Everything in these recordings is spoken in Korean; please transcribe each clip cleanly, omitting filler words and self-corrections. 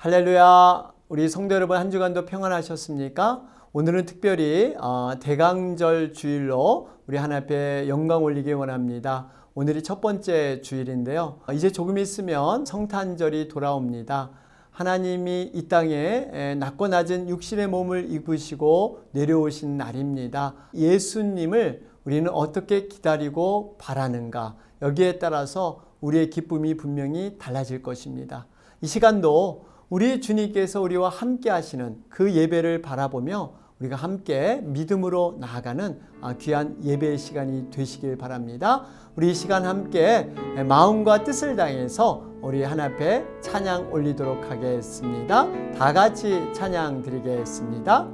할렐루야. 우리 성도 여러분, 한 주간도 평안하셨습니까? 오늘은 특별히 대강절 주일로 우리 하나님 앞에 영광 올리기 원합니다. 오늘이 첫 번째 주일인데요. 이제 조금 있으면 성탄절이 돌아옵니다. 하나님이 이 땅에 낮고 낮은 육신의 몸을 입으시고 내려오신 날입니다. 예수님을 우리는 어떻게 기다리고 바라는가, 여기에 따라서 우리의 기쁨이 분명히 달라질 것입니다. 이 시간도 우리 주님께서 우리와 함께 하시는 그 예배를 바라보며 우리가 함께 믿음으로 나아가는 귀한 예배의 시간이 되시길 바랍니다. 우리 이 시간 함께 마음과 뜻을 다해서 우리 하나님 앞에 찬양 올리도록 하겠습니다. 다 같이 찬양 드리겠습니다.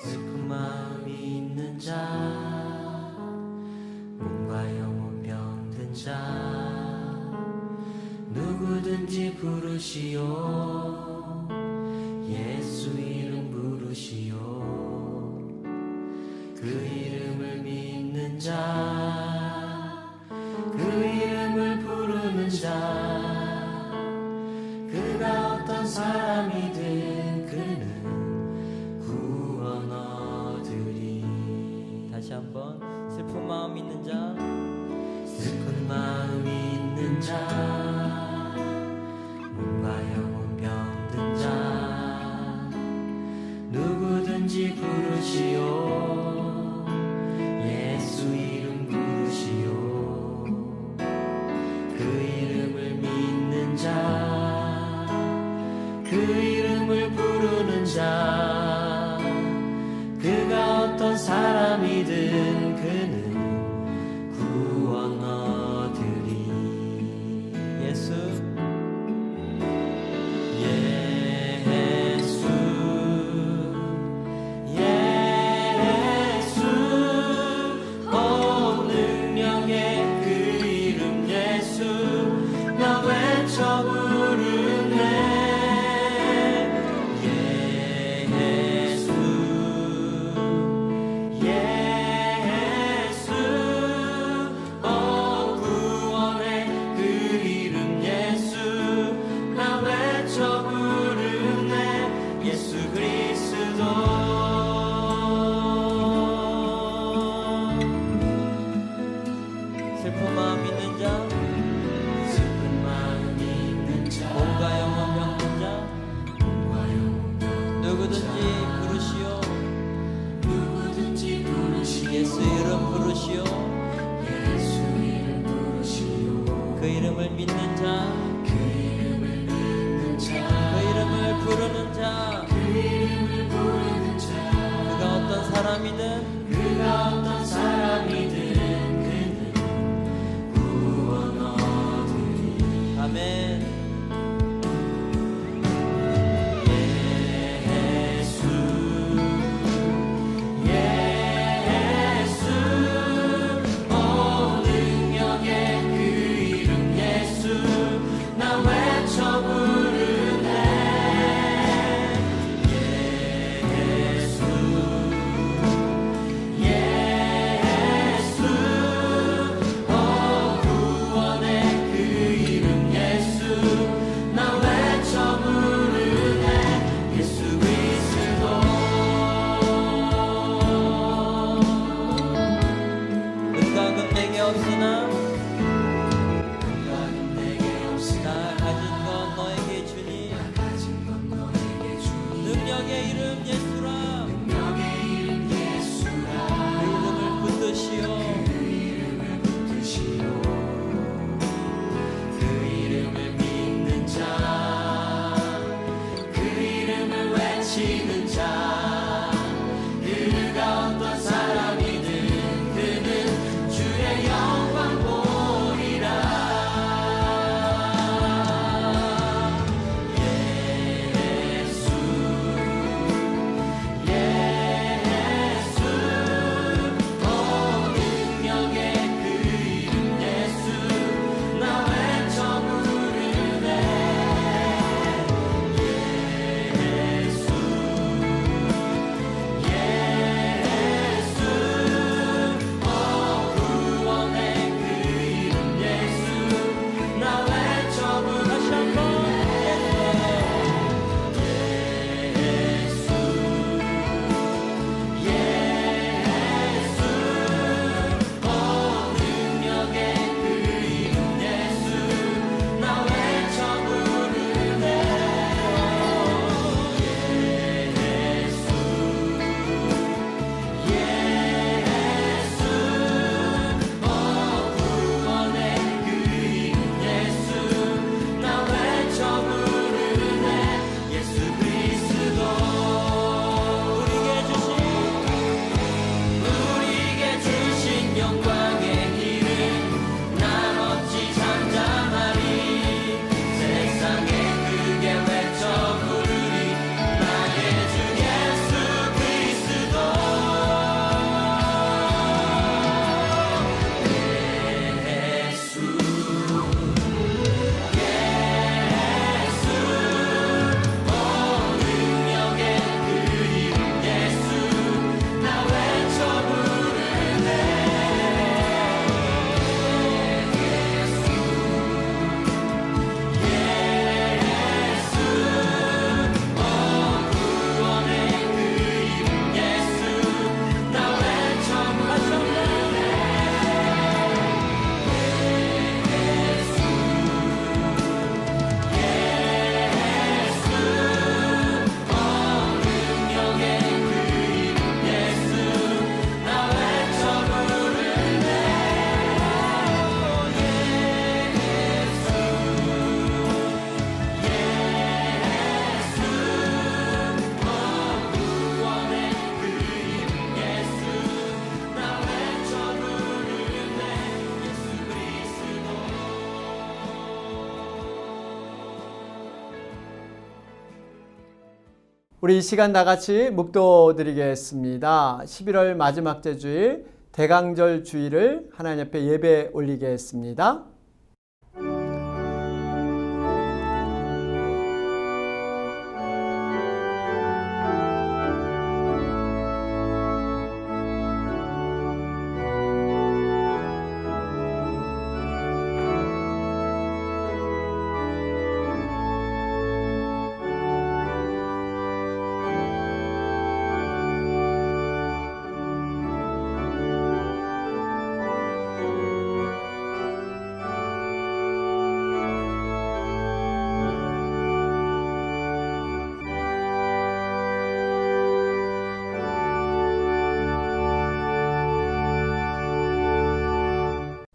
슬픈 마음이 있는 자, 몸과 영혼 병든 자, 누구든지 부르시오. 예수 이름 부르시오. 그 이름을 믿는 자, 그 이름을 부르는 자, 그가 어떤 사람이든 그는 구원 얻으리. 다시 한번. 슬픈 마음 있는 자, 슬픈 마음이 있는 자, 몸과 영혼 병든 자, 누구든지 부르시오. 예수 이름 부르시오. 그 이름을 믿는 자, 그 이름을 부르는 자, 그가 어떤 사람이든 그는 구원 얻으리. 예수 예수 예수, 온 능력의 그 이름 예수, 나 외쳐 부르네. 예수 예수, 온 구원의 그 이름 예수, 나 외쳐 부르네. 예수 그리스도. 슬픈 마음 있는 자, 슬픈 마음 있는 자, 몸과 영혼 병든 자, 몸과 영혼 누구든지 부르시오. 누구든지 부르시오. 예수 이름 부르시오. 예수 이름 부르시오. 그 이름을 믿는 자, 그 이름을 믿는 자, 그 이름을 부르는 자, 그 이름을 부르는 자, 그가 어떤 사람이든 그가 어떤 사람이든 그는 구원 얻으리. 아멘. 예수 예수, 온 능력의 그 이름 예수, 나 외쳐 부르네. 예수 예수, 온 구원의 그 이름 예수, 나 외쳐 부르네. 예수 그리스도. 은과금 내게 없으나 나 가진 건 너에게 주니. 능력의 이름 예수라. 그 이름을 붙드시오. 그 이름을 믿는 자, 그 이름을 외치는 자, 그가 어떤 사람이든 그는 주의 영광 우리 이 시간 다 같이 묵도드리겠습니다. 11월 마지막 주일 대강절 주일을 하나님 앞에 예배 올리겠습니다.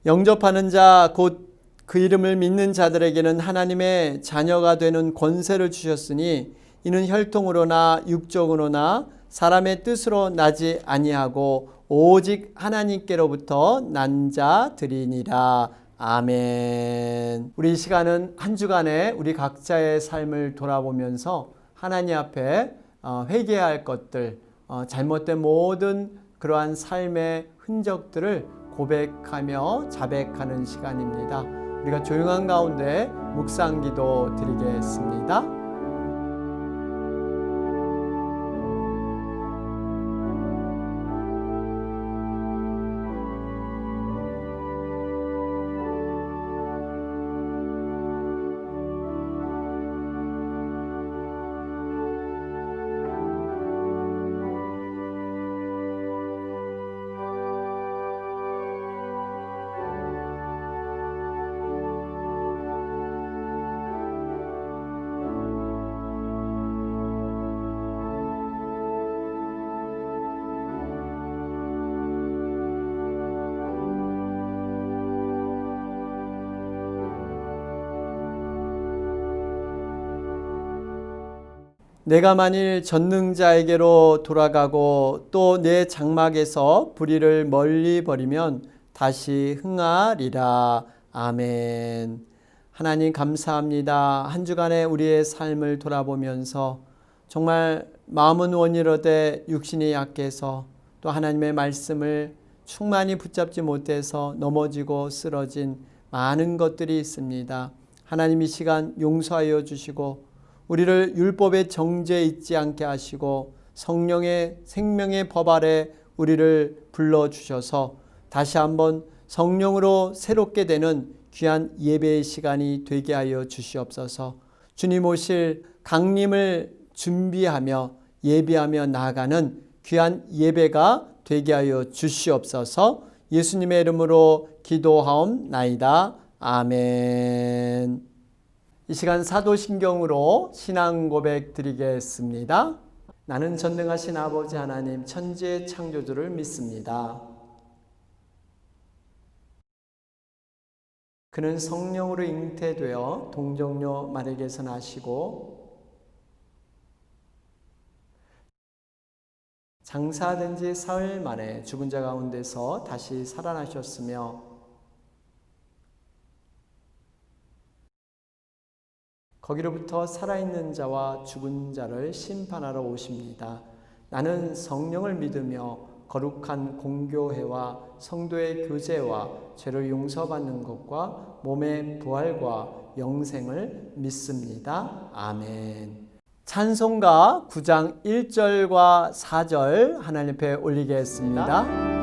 영접하는 자, 곧 그 이름을 믿는 자들에게는 하나님의 자녀가 되는 권세를 주셨으니 이는 혈통으로나 육적으로나 사람의 뜻으로 나지 아니하고 오직 하나님께로부터 난 자들이니라. 아멘. 우리 이 시간은 한 주간의 우리 각자의 삶을 돌아보면서 하나님 앞에 회개해야 할 것들, 잘못된 모든 그러한 삶의 흔적들을 고백하며 자백하는 시간입니다. 우리가 조용한 가운데 묵상 기도 드리겠습니다. 내가 만일 전능자에게로 돌아가고 또 내 장막에서 불의를 멀리 버리면 다시 흥하리라. 아멘. 하나님 감사합니다. 한 주간의 우리의 삶을 돌아보면서 정말 마음은 원이로되 육신이 약해서 또 하나님의 말씀을 충만히 붙잡지 못해서 넘어지고 쓰러진 많은 것들이 있습니다. 하나님 이 시간 용서하여 주시고 우리를 율법의 정죄에 있지 않게 하시고 성령의 생명의 법 아래 우리를 불러주셔서 다시 한번 성령으로 새롭게 되는 귀한 예배의 시간이 되게 하여 주시옵소서. 주님 오실 강림을 준비하며 예배하며 나아가는 귀한 예배가 되게 하여 주시옵소서. 예수님의 이름으로 기도하옵나이다. 아멘. 이 시간 사도신경으로 신앙 고백 드리겠습니다. 나는 전능하신 아버지 하나님 천지의 창조주를 믿습니다. 그는 성령으로 잉태되어 동정녀 마리아에게서 나시고 장사된 지 사흘 만에 죽은 자 가운데서 다시 살아나셨으며 거기로부터 살아있는 자와 죽은 자를 심판하러 오십니다. 나는 성령을 믿으며 거룩한 공교회와 성도의 교제와 죄를 용서받는 것과 몸의 부활과 영생을 믿습니다. 아멘. 찬송가 9장 1절과 4절 하나님 앞에 올리겠습니다.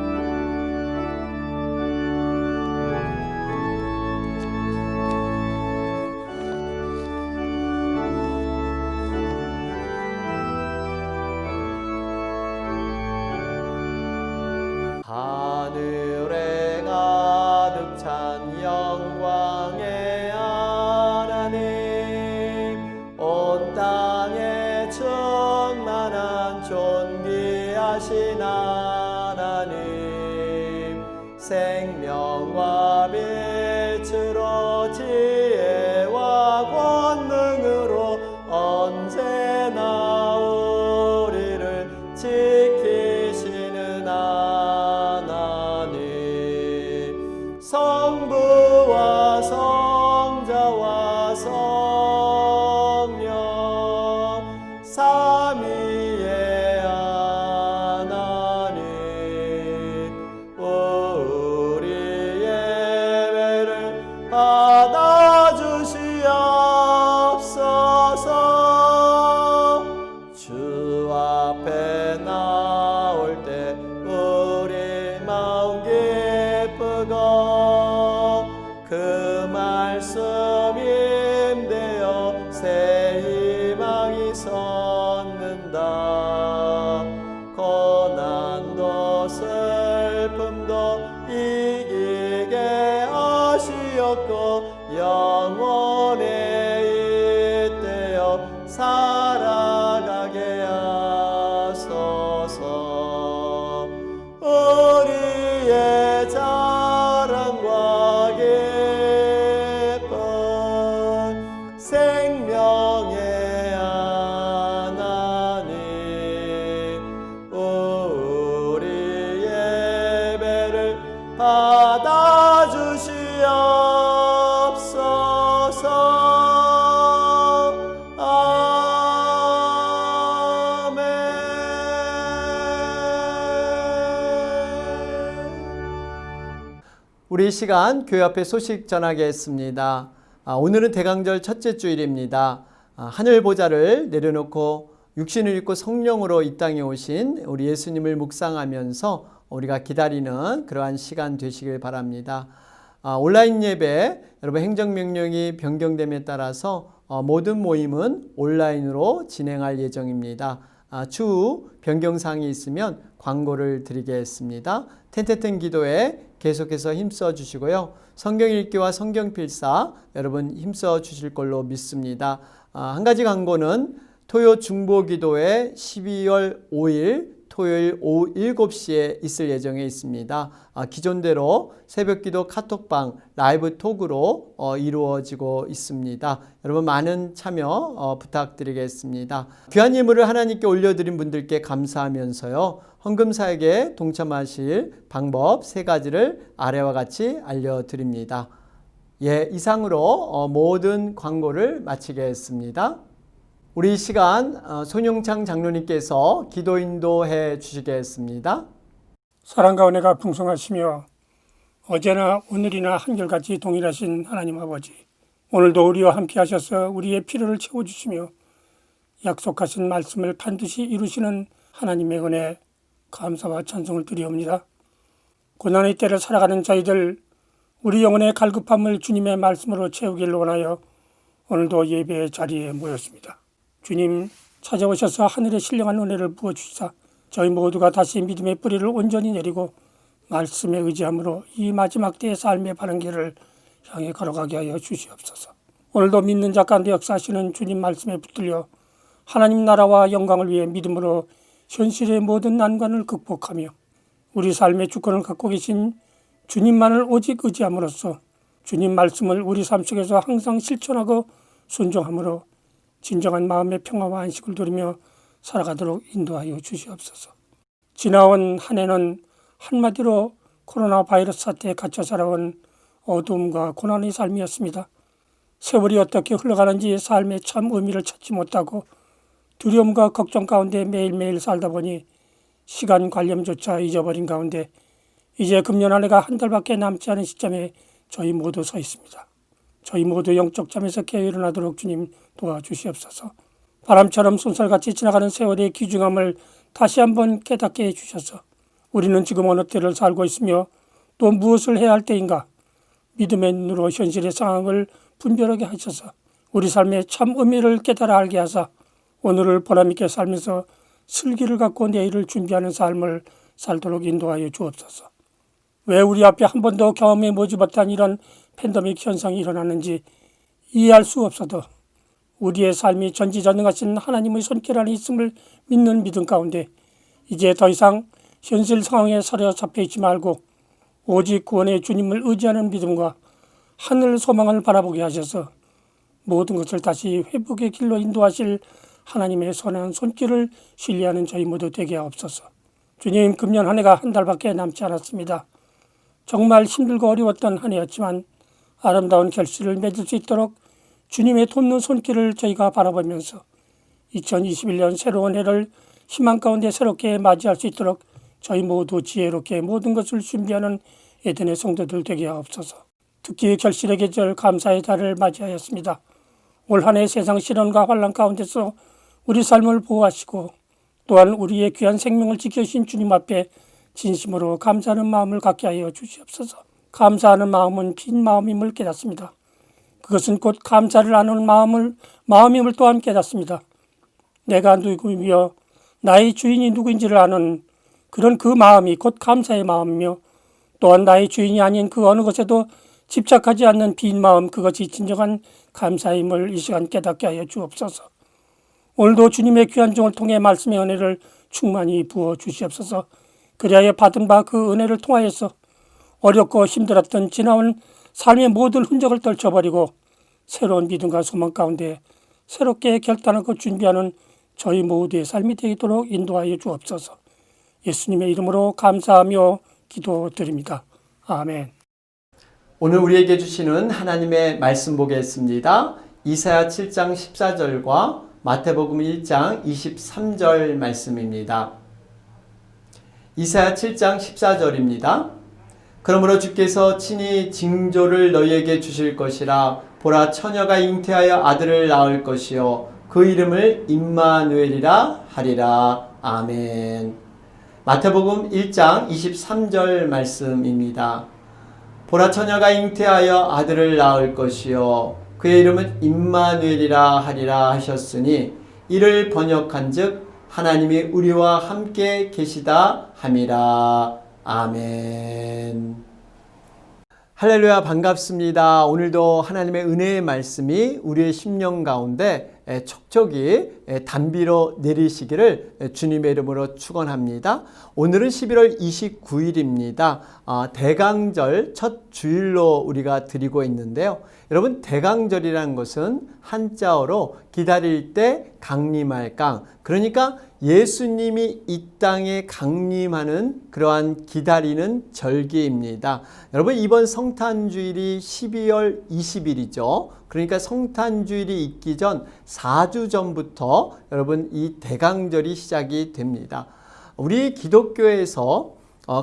하늘에 가득 찬 영광의 하나님 온 땅에 충만한 존귀하신 하나님 생명과 빛으로 지혜와 권능으로 언제나 우리를 지키시는 하나님 성부와 성자와 성령 삼위 쓰고 그 말씀 임되어 새 희망이 솟는다. 고난도 슬픔도 이기게 하시었고 영원에 잇대어 살아가게 하소서. 우리의 자랑과 기쁨 생명의 하나님, 우리 예배를 받아주시옵소서. 아멘. 우리 이 시간 교회 앞에 소식 전하겠습니다. 오늘은 대강절 첫째 주일입니다. 하늘 보좌를 내려놓고 육신을 입고 성령으로 이 땅에 오신 우리 예수님을 묵상하면서 우리가 기다리는 그러한 시간 되시길 바랍니다. 온라인 예배, 여러분 행정명령이 변경됨에 따라서 모든 모임은 온라인으로 진행할 예정입니다. 추후 변경사항이 있으면 광고를 드리겠습니다. 텐텐텐 기도에 계속해서 힘써 주시고요. 성경 읽기와 성경 필사 여러분 힘써 주실 걸로 믿습니다. 한 가지 광고는 토요 중보 기도회 12월 5일 토요일 오후 7시에 있을 예정에 있습니다. 기존대로 새벽기도 카톡방 라이브 톡으로 이루어지고 있습니다. 여러분 많은 참여 부탁드리겠습니다. 귀한 예물을 하나님께 올려드린 분들께 감사하면서요. 헌금사에게 동참하실 방법 3가지를 아래와 같이 알려드립니다. 이상으로 모든 광고를 마치겠습니다. 우리 이 시간 손용창 장로님께서 기도 인도해 주시겠습니다. 사랑과 은혜가 풍성하시며 어제나 오늘이나 한결같이 동일하신 하나님 아버지, 오늘도 우리와 함께 하셔서 우리의 필요를 채워주시며 약속하신 말씀을 반드시 이루시는 하나님의 은혜 감사와 찬송을 드리옵니다. 고난의 때를 살아가는 저희들, 우리 영혼의 갈급함을 주님의 말씀으로 채우기를 원하여 오늘도 예배의 자리에 모였습니다. 주님 찾아오셔서 하늘의 신령한 은혜를 부어주시사 저희 모두가 다시 믿음의 뿌리를 온전히 내리고 말씀에 의지함으로 이 마지막 때의 삶의 바른 길을 향해 걸어가게 하여 주시옵소서. 오늘도 믿는 자 가운데 역사하시는 주님 말씀에 붙들려 하나님 나라와 영광을 위해 믿음으로 현실의 모든 난관을 극복하며 우리 삶의 주권을 갖고 계신 주님만을 오직 의지함으로써 주님 말씀을 우리 삶 속에서 항상 실천하고 순종함으로 진정한 마음의 평화와 안식을 누리며 살아가도록 인도하여 주시옵소서. 지나온 한 해는 한마디로 코로나 바이러스 사태에 갇혀 살아온 어두움과 고난의 삶이었습니다. 세월이 어떻게 흘러가는지 삶의 참 의미를 찾지 못하고 두려움과 걱정 가운데 매일매일 살다 보니 시간 관념조차 잊어버린 가운데 이제 금년 한 해가 한 달밖에 남지 않은 시점에 저희 모두 서 있습니다. 저희 모두 영적 잠에서 깨어 일어나도록 주님 도와주시옵소서. 바람처럼 쏜살같이 지나가는 세월의 귀중함을 다시 한번 깨닫게 해주셔서 우리는 지금 어느 때를 살고 있으며 또 무엇을 해야 할 때인가 믿음의 눈으로 현실의 상황을 분별하게 하셔서 우리 삶의 참 의미를 깨달아 알게 하사 오늘을 보람있게 살면서 슬기를 갖고 내일을 준비하는 삶을 살도록 인도하여 주옵소서. 왜 우리 앞에 한 번도 경험해 보지 못한 이런 팬데믹 현상이 일어나는지 이해할 수 없어도 우리의 삶이 전지전능하신 하나님의 손길 안에 있음을 믿는 믿음 가운데 이제 더 이상 현실 상황에 사로잡혀 있지 말고 오직 구원의 주님을 의지하는 믿음과 하늘 소망을 바라보게 하셔서 모든 것을 다시 회복의 길로 인도하실 하나님의 선한 손길을 신뢰하는 저희 모두 되게 하옵소서. 주님, 금년 한 해가 한 달밖에 남지 않았습니다. 정말 힘들고 어려웠던 한 해였지만 아름다운 결실을 맺을 수 있도록 주님의 돕는 손길을 저희가 바라보면서 2021년 새로운 해를 희망 가운데 새롭게 맞이할 수 있도록 저희 모두 지혜롭게 모든 것을 준비하는 에덴의 성도들 되게 하옵소서. 특히 결실의 계절 감사의 달을 맞이하였습니다. 올 한 해 세상 시련과 환난 가운데서 우리 삶을 보호하시고 또한 우리의 귀한 생명을 지켜주신 주님 앞에 진심으로 감사하는 마음을 갖게 하여 주시옵소서. 감사하는 마음은 빈 마음임을 깨닫습니다. 그것은 곧 감사를 나누는 마음임을 또한 깨닫습니다. 내가 누구이며 나의 주인이 누구인지를 아는 그런 그 마음이 곧 감사의 마음이며, 또한 나의 주인이 아닌 그 어느 것에도 집착하지 않는 빈 마음, 그것이 진정한 감사임을 이 시간 깨닫게 하여 주옵소서. 오늘도 주님의 귀한 종을 통해 말씀의 은혜를 충만히 부어 주시옵소서. 그리하여 받은 바 그 은혜를 통하여서 어렵고 힘들었던 지나온 삶의 모든 흔적을 떨쳐버리고 새로운 믿음과 소망 가운데 새롭게 결단하고 준비하는 저희 모두의 삶이 되도록 인도하여 주옵소서. 예수님의 이름으로 감사하며 기도드립니다. 아멘. 오늘 우리에게 주시는 하나님의 말씀 보겠습니다. 이사야 7장 14절과 마태복음 1장 23절 말씀입니다. 이사야 7장 14절입니다. 그러므로 주께서 친히 징조를 너희에게 주실 것이라. 보라, 처녀가 잉태하여 아들을 낳을 것이요 그 이름을 임마누엘이라 하리라. 아멘. 마태복음 1장 23절 말씀입니다. 보라, 처녀가 잉태하여 아들을 낳을 것이요 그의 이름은 임마누엘이라 하리라 하셨으니, 이를 번역한즉 하나님이 우리와 함께 계시다 함이라. 아멘. 할렐루야, 반갑습니다. 오늘도 하나님의 은혜의 말씀이 우리의 심령 가운데 촉촉이 단비로 내리시기를 주님의 이름으로 축원합니다. 오늘은 11월 29일입니다. 대강절 첫 주일로 우리가 드리고 있는데요. 여러분, 대강절이라는 것은 한자어로 기다릴 때 강림할 강, 그러니까 예수님이 이 땅에 강림하는 그러한 기다리는 절기입니다. 여러분, 이번 성탄주일이 12월 20일이죠. 그러니까 성탄주일이 있기 전 4주 전부터 여러분 이 대강절이 시작이 됩니다. 우리 기독교에서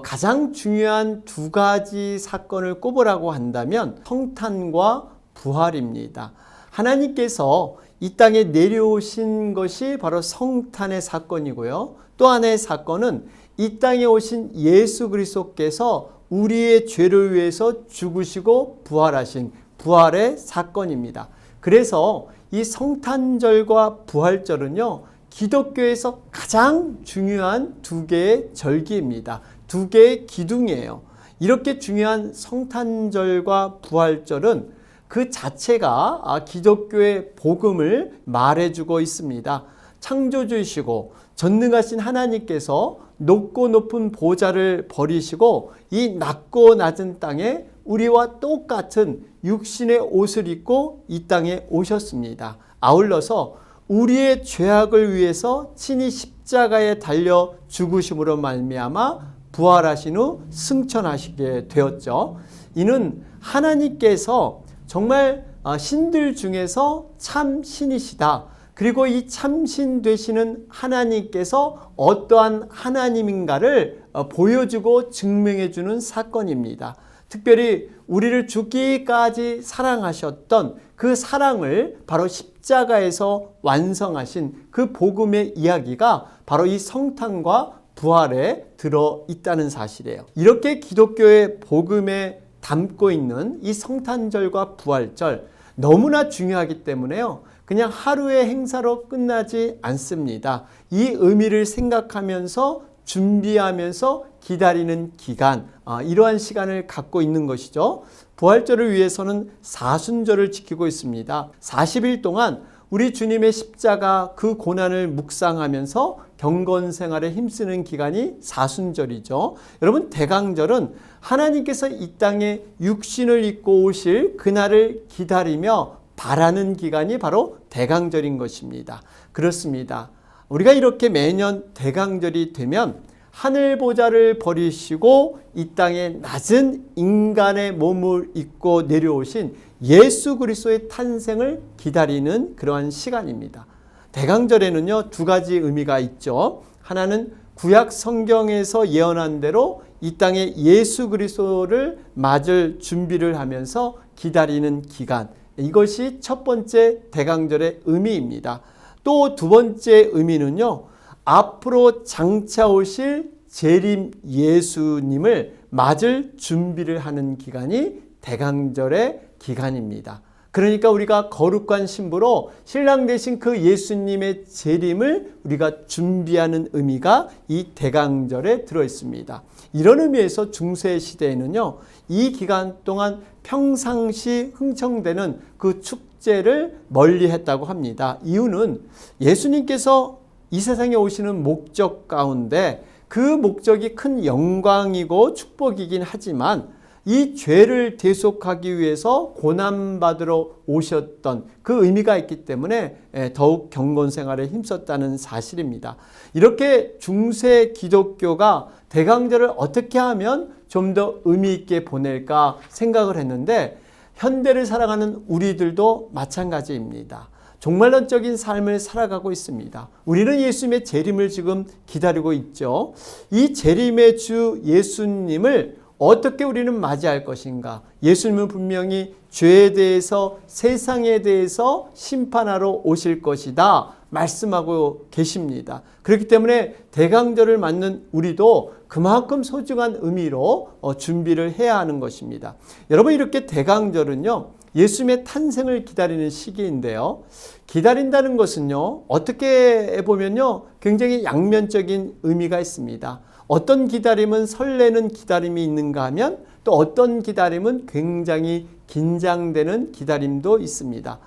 가장 중요한 두 가지 사건을 꼽으라고 한다면 성탄과 부활입니다. 하나님께서 이 땅에 내려오신 것이 바로 성탄의 사건이고요. 또 하나의 사건은 이 땅에 오신 예수 그리스도께서 우리의 죄를 위해서 죽으시고 부활하신 부활의 사건입니다. 그래서 이 성탄절과 부활절은요, 기독교에서 가장 중요한 두 개의 절기입니다. 두 개의 기둥이에요. 이렇게 중요한 성탄절과 부활절은 그 자체가 기독교의 복음을 말해주고 있습니다. 창조주이시고 전능하신 하나님께서 높고 높은 보좌를 버리시고 이 낮고 낮은 땅에 우리와 똑같은 육신의 옷을 입고 이 땅에 오셨습니다. 아울러서 우리의 죄악을 위해서 친히 십자가에 달려 죽으심으로 말미암아 부활하신 후 승천하시게 되었죠. 이는 하나님께서 정말 신들 중에서 참 신이시다. 그리고 이 참신 되시는 하나님께서 어떠한 하나님인가를 보여주고 증명해주는 사건입니다. 특별히 우리를 죽기까지 사랑하셨던 그 사랑을 바로 십자가에서 완성하신 그 복음의 이야기가 바로 이 성탄과 부활에 들어있다는 사실이에요. 이렇게 기독교의 복음에 담고 있는 이 성탄절과 부활절, 너무나 중요하기 때문에요, 그냥 하루의 행사로 끝나지 않습니다. 이 의미를 생각하면서 준비하면서 기다리는 기간, 이러한 시간을 갖고 있는 것이죠. 부활절을 위해서는 사순절을 지키고 있습니다. 40일 동안 우리 주님의 십자가 그 고난을 묵상하면서 경건 생활에 힘쓰는 기간이 사순절이죠. 여러분, 대강절은 하나님께서 이 땅에 육신을 입고 오실 그날을 기다리며 바라는 기간이 바로 대강절인 것입니다. 그렇습니다. 우리가 이렇게 매년 대강절이 되면 하늘 보좌를 버리시고 이 땅에 낮은 인간의 몸을 입고 내려오신 예수 그리스도의 탄생을 기다리는 그러한 시간입니다. 대강절에는요, 두 가지 의미가 있죠. 하나는 구약 성경에서 예언한 대로 이 땅에 예수 그리스도를 맞을 준비를 하면서 기다리는 기간, 이것이 첫 번째 대강절의 의미입니다. 또 두 번째 의미는요, 앞으로 장차 오실 재림 예수님을 맞을 준비를 하는 기간이 대강절의 기간입니다. 그러니까 우리가 거룩한 신부로 신랑 되신 그 예수님의 재림을 우리가 준비하는 의미가 이 대강절에 들어 있습니다. 이런 의미에서 중세 시대에는요, 이 기간 동안 평상시 흥청되는 그 축제를 멀리 했다고 합니다. 이유는 예수님께서 이 세상에 오시는 목적 가운데 그 목적이 큰 영광이고 축복이긴 하지만 이 죄를 대속하기 위해서 고난받으러 오셨던 그 의미가 있기 때문에 더욱 경건 생활에 힘썼다는 사실입니다. 이렇게 중세 기독교가 대강절을 어떻게 하면 좀 더 의미 있게 보낼까 생각을 했는데 현대를 살아가는 우리들도 마찬가지입니다. 종말론적인 삶을 살아가고 있습니다. 우리는 예수님의 재림을 지금 기다리고 있죠. 이 재림의 주 예수님을 어떻게 우리는 맞이할 것인가? 예수님은 분명히 죄에 대해서 세상에 대해서 심판하러 오실 것이다 말씀하고 계십니다. 그렇기 때문에 대강절을 맞는 우리도 그만큼 소중한 의미로 준비를 해야 하는 것입니다. 여러분, 이렇게 대강절은요, 예수님의 탄생을 기다리는 시기인데요. 기다린다는 것은요, 어떻게 보면요, 굉장히 양면적인 의미가 있습니다. 어떤 기다림은 설레는 기다림이 있는가 하면 또 어떤 기다림은 굉장히 긴장되는 기다림도 있습니다.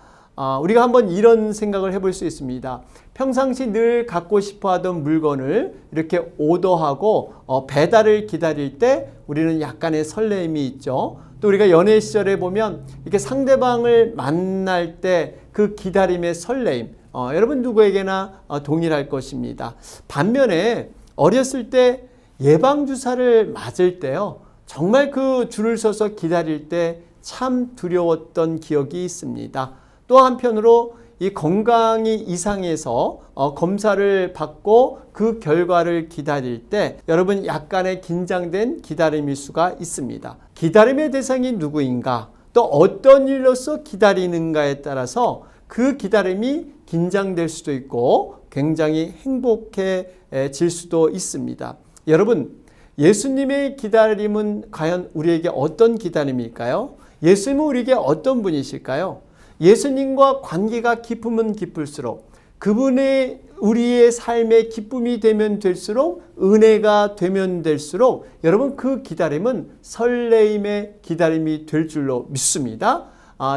우리가 한번 이런 생각을 해볼 수 있습니다. 평상시 늘 갖고 싶어 하던 물건을 이렇게 오더하고 배달을 기다릴 때 우리는 약간의 설레임이 있죠. 또 우리가 연애 시절에 보면 이렇게 상대방을 만날 때 그 기다림의 설레임, 여러분 누구에게나 동일할 것입니다. 반면에 어렸을 때 예방주사를 맞을 때요, 정말 그 줄을 서서 기다릴 때 참 두려웠던 기억이 있습니다. 또 한편으로 이 건강이 이상해서 검사를 받고 그 결과를 기다릴 때 여러분 약간의 긴장된 기다림일 수가 있습니다. 기다림의 대상이 누구인가, 또 어떤 일로서 기다리는가에 따라서 그 기다림이 긴장될 수도 있고 굉장히 행복해질 수도 있습니다. 여러분, 예수님의 기다림은 과연 우리에게 어떤 기다림일까요? 예수님은 우리에게 어떤 분이실까요? 예수님과 관계가 깊으면 깊을수록, 그분의 우리의 삶의 기쁨이 되면 될수록, 은혜가 되면 될수록 여러분 그 기다림은 설레임의 기다림이 될 줄로 믿습니다.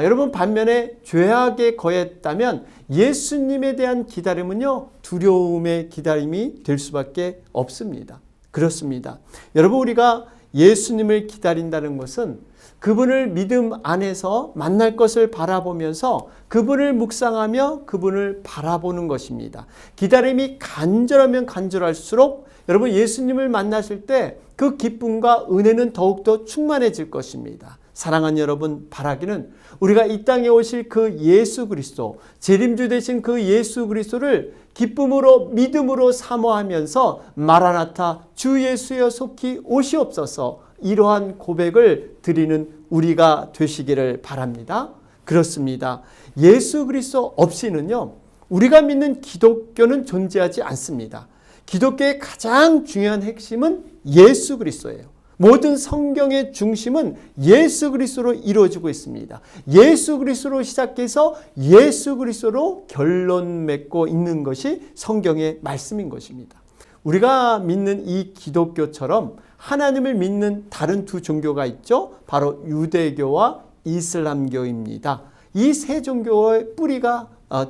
여러분, 반면에 죄악에 거했다면 예수님에 대한 기다림은요, 두려움의 기다림이 될 수밖에 없습니다. 그렇습니다. 여러분, 우리가 예수님을 기다린다는 것은 그분을 믿음 안에서 만날 것을 바라보면서 그분을 묵상하며 그분을 바라보는 것입니다. 기다림이 간절하면 간절할수록 여러분 예수님을 만나실 때 그 기쁨과 은혜는 더욱더 충만해질 것입니다. 사랑하는 여러분, 바라기는 우리가 이 땅에 오실 그 예수 그리스도, 재림주 되신 그 예수 그리스도를 기쁨으로 믿음으로 사모하면서 마라나타 주 예수여 속히 오시옵소서, 이러한 고백을 드리는 우리가 되시기를 바랍니다. 그렇습니다. 예수 그리스도 없이는요, 우리가 믿는 기독교는 존재하지 않습니다. 기독교의 가장 중요한 핵심은 예수 그리스도예요. 모든 성경의 중심은 예수 그리스도로 이루어지고 있습니다. 예수 그리스도로 시작해서 예수 그리스도로 결론 맺고 있는 것이 성경의 말씀인 것입니다. 우리가 믿는 이 기독교처럼 하나님을 믿는 다른 두 종교가 있죠. 바로 유대교와 이슬람교입니다. 이 세 종교의 뿌리가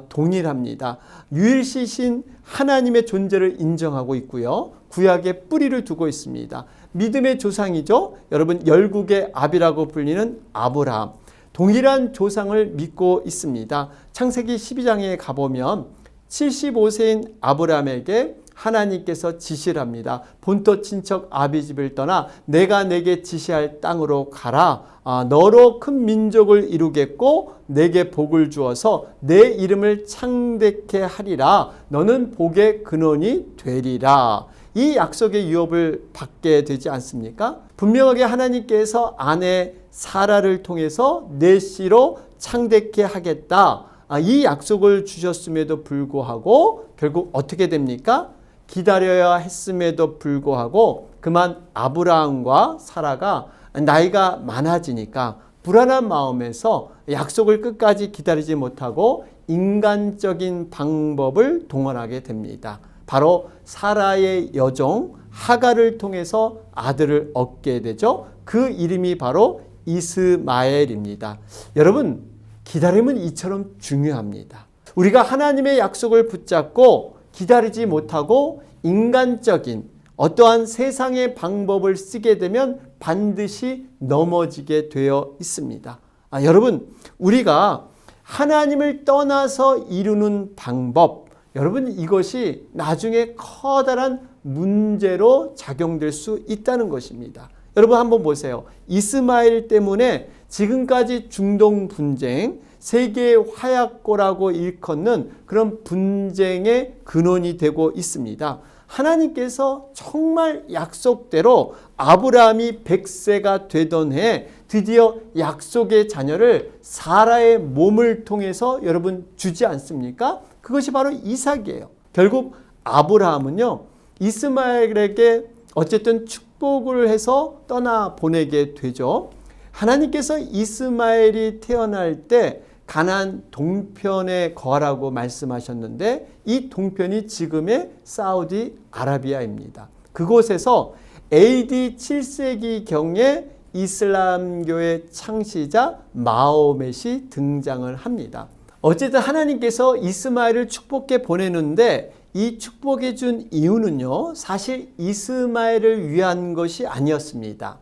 동일합니다. 유일시신 하나님의 존재를 인정하고 있고요. 구약의 뿌리를 두고 있습니다. 믿음의 조상이죠. 여러분, 열국의 아비라고 불리는 아브라함. 동일한 조상을 믿고 있습니다. 창세기 12장에 가보면 75세인 아브라함에게 하나님께서 지시를 합니다. 본토 친척 아비집을 떠나 내가 내게 지시할 땅으로 가라. 너로 큰 민족을 이루겠고 내게 복을 주어서 내 이름을 창대케 하리라. 너는 복의 근원이 되리라. 이 약속의 유업을 받게 되지 않습니까? 분명하게 하나님께서 아내 사라를 통해서 내 씨로 창대케 하겠다. 이 약속을 주셨음에도 불구하고 결국 어떻게 됩니까? 기다려야 했음에도 불구하고 그만 아브라함과 사라가 나이가 많아지니까 불안한 마음에서 약속을 끝까지 기다리지 못하고 인간적인 방법을 동원하게 됩니다. 바로 사라의 여종 하갈을 통해서 아들을 얻게 되죠. 그 이름이 바로 이스마엘입니다. 여러분, 기다림은 이처럼 중요합니다. 우리가 하나님의 약속을 붙잡고 기다리지 못하고 인간적인 어떠한 세상의 방법을 쓰게 되면 반드시 넘어지게 되어 있습니다. 여러분, 우리가 하나님을 떠나서 이루는 방법, 여러분, 이것이 나중에 커다란 문제로 작용될 수 있다는 것입니다. 여러분 한번 보세요. 이스마엘 때문에 지금까지 중동 분쟁, 세계의 화약고라고 일컫는 그런 분쟁의 근원이 되고 있습니다. 하나님께서 정말 약속대로 아브라함이 100세가 되던 해 드디어 약속의 자녀를 사라의 몸을 통해서 여러분 주지 않습니까? 그것이 바로 이삭이에요. 결국 아브라함은요, 이스마엘에게 어쨌든 축복을 해서 떠나 보내게 되죠. 하나님께서 이스마엘이 태어날 때 가나안 동편에 거하라고 말씀하셨는데 이 동편이 지금의 사우디아라비아입니다. 그곳에서 AD 7세기경에 이슬람교의 창시자 마호멧이 등장을 합니다. 어쨌든 하나님께서 이스마엘을 축복해 보내는데 이 축복해 준 이유는요, 사실 이스마엘을 위한 것이 아니었습니다.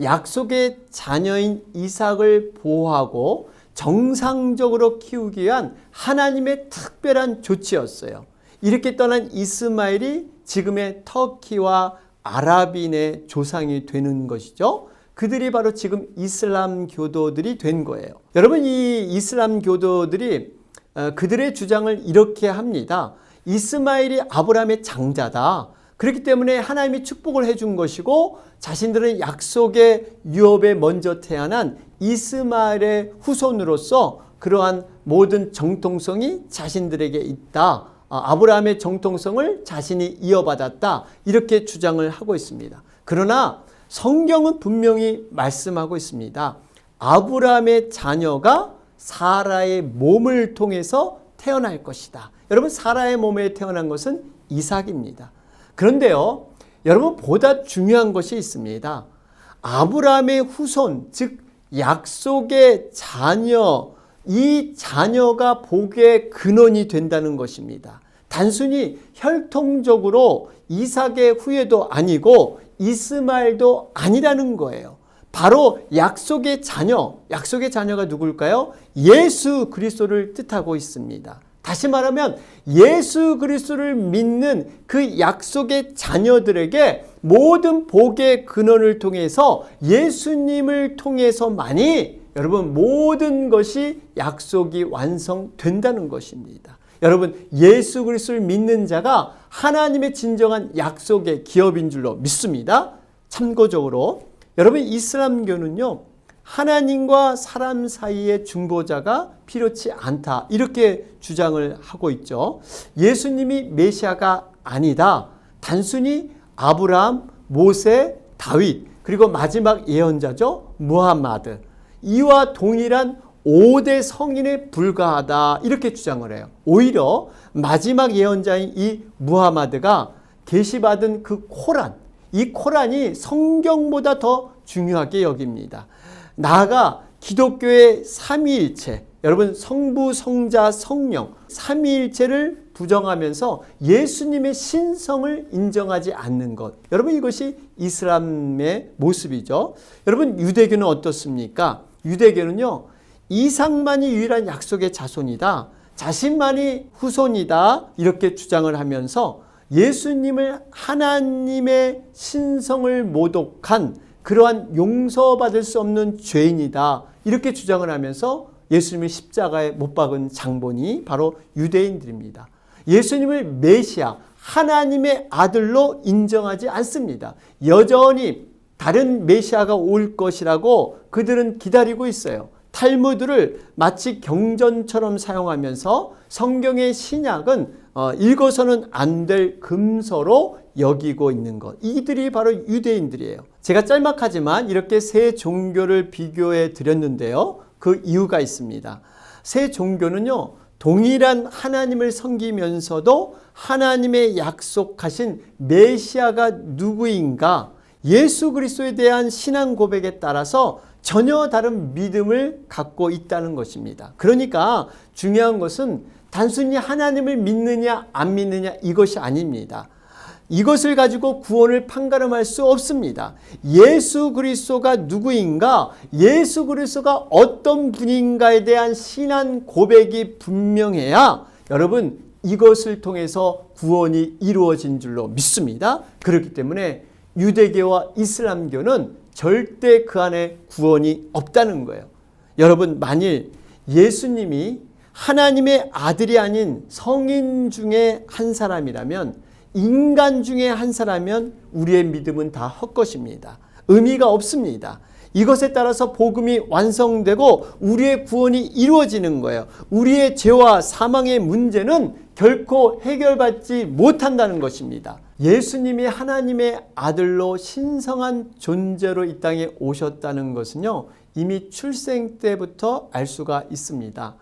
약속의 자녀인 이삭을 보호하고 정상적으로 키우기 위한 하나님의 특별한 조치였어요. 이렇게 떠난 이스마엘이 지금의 터키와 아랍인의 조상이 되는 것이죠. 그들이 바로 지금 이슬람 교도들이 된 거예요. 여러분, 이 이슬람 교도들이 그들의 주장을 이렇게 합니다. 이스마엘이 아브라함의 장자다. 그렇기 때문에 하나님이 축복을 해준 것이고 자신들은 약속의 유업에 먼저 태어난 이스마엘의 후손으로서 그러한 모든 정통성이 자신들에게 있다. 아브라함의 정통성을 자신이 이어받았다. 이렇게 주장을 하고 있습니다. 그러나 성경은 분명히 말씀하고 있습니다. 아브라함의 자녀가 사라의 몸을 통해서 태어날 것이다. 여러분, 사라의 몸에 태어난 것은 이삭입니다. 그런데요, 여러분, 보다 중요한 것이 있습니다. 아브라함의 후손, 즉 약속의 자녀, 이 자녀가 복의 근원이 된다는 것입니다. 단순히 혈통적으로 이삭의 후예도 아니고 이스마엘도 아니라는 거예요. 바로 약속의 자녀가 누굴까요? 예수 그리스도를 뜻하고 있습니다. 다시 말하면 예수 그리스도를 믿는 그 약속의 자녀들에게 모든 복의 근원을 통해서 예수님을 통해서만이 여러분 모든 것이 약속이 완성된다는 것입니다. 여러분, 예수 그리스도를 믿는 자가 하나님의 진정한 약속의 기업인 줄로 믿습니다. 참고적으로 여러분, 이슬람교는요, 하나님과 사람 사이의 중보자가 필요치 않다, 이렇게 주장을 하고 있죠. 예수님이 메시아가 아니다. 단순히 아브라함, 모세, 다윗, 그리고 마지막 예언자죠, 무함마드, 이와 동일한 5대 성인에 불과하다, 이렇게 주장을 해요. 오히려 마지막 예언자인 이 무함마드가 계시받은 그 코란, 이 코란이 성경보다 더 중요하게 여깁니다. 나아가 기독교의 삼위일체, 여러분 성부, 성자, 성령 삼위일체를 부정하면서 예수님의 신성을 인정하지 않는 것, 여러분 이것이 이슬람의 모습이죠. 여러분, 유대교는 어떻습니까? 유대교는요, 이삭만이 유일한 약속의 자손이다, 자신만이 후손이다, 이렇게 주장을 하면서 예수님을 하나님의 신성을 모독한 그러한 용서받을 수 없는 죄인이다, 이렇게 주장을 하면서 예수님을 십자가에 못 박은 장본이 바로 유대인들입니다. 예수님을 메시아, 하나님의 아들로 인정하지 않습니다. 여전히 다른 메시아가 올 것이라고 그들은 기다리고 있어요. 탈무드를 마치 경전처럼 사용하면서 성경의 신약은 읽어서는 안 될 금서로 여기고 있는 것. 이들이 바로 유대인들이에요. 제가 짤막하지만 이렇게 세 종교를 비교해 드렸는데요. 그 이유가 있습니다. 세 종교는요, 동일한 하나님을 섬기면서도 하나님의 약속하신 메시아가 누구인가, 예수 그리스도에 대한 신앙 고백에 따라서 전혀 다른 믿음을 갖고 있다는 것입니다. 그러니까 중요한 것은 단순히 하나님을 믿느냐 안 믿느냐 이것이 아닙니다. 이것을 가지고 구원을 판가름할 수 없습니다. 예수 그리스도가 누구인가, 예수 그리스도가 어떤 분인가에 대한 신앙 고백이 분명해야 여러분 이것을 통해서 구원이 이루어진 줄로 믿습니다. 그렇기 때문에 유대교와 이슬람교는 절대 그 안에 구원이 없다는 거예요. 여러분, 만일 예수님이 하나님의 아들이 아닌 성인 중에 한 사람이라면, 인간 중에 한 사람이면 우리의 믿음은 다 헛것입니다. 의미가 없습니다. 이것에 따라서 복음이 완성되고 우리의 구원이 이루어지는 거예요. 우리의 죄와 사망의 문제는 결코 해결받지 못한다는 것입니다. 예수님이 하나님의 아들로 신성한 존재로 이 땅에 오셨다는 것은요, 이미 출생 때부터 알 수가 있습니다.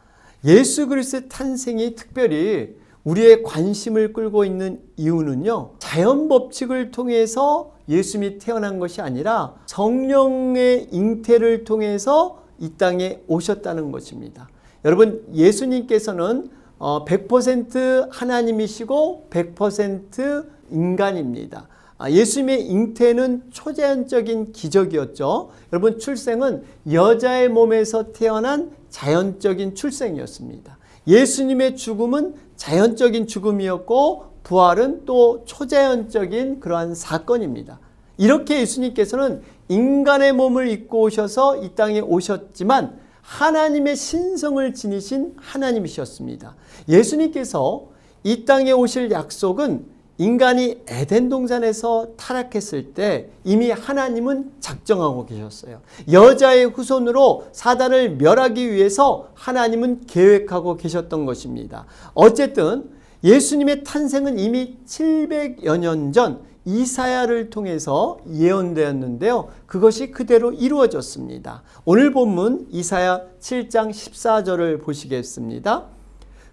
예수 그리스도의 탄생이 특별히 우리의 관심을 끌고 있는 이유는요, 자연 법칙을 통해서 예수님이 태어난 것이 아니라 성령의 잉태를 통해서 이 땅에 오셨다는 것입니다. 여러분, 예수님께서는 100% 하나님이시고 100% 인간입니다. 예수님의 잉태는 초자연적인 기적이었죠. 여러분, 출생은 여자의 몸에서 태어난 자연적인 출생이었습니다. 예수님의 죽음은 자연적인 죽음이었고 부활은 또 초자연적인 그러한 사건입니다. 이렇게 예수님께서는 인간의 몸을 입고 오셔서 이 땅에 오셨지만 하나님의 신성을 지니신 하나님이셨습니다. 예수님께서 이 땅에 오실 약속은 인간이 에덴 동산에서 타락했을 때 이미 하나님은 작정하고 계셨어요. 여자의 후손으로 사단을 멸하기 위해서 하나님은 계획하고 계셨던 것입니다. 어쨌든 예수님의 탄생은 이미 700여 년 전 이사야를 통해서 예언되었는데요. 그것이 그대로 이루어졌습니다. 오늘 본문 이사야 7장 14절을 보시겠습니다.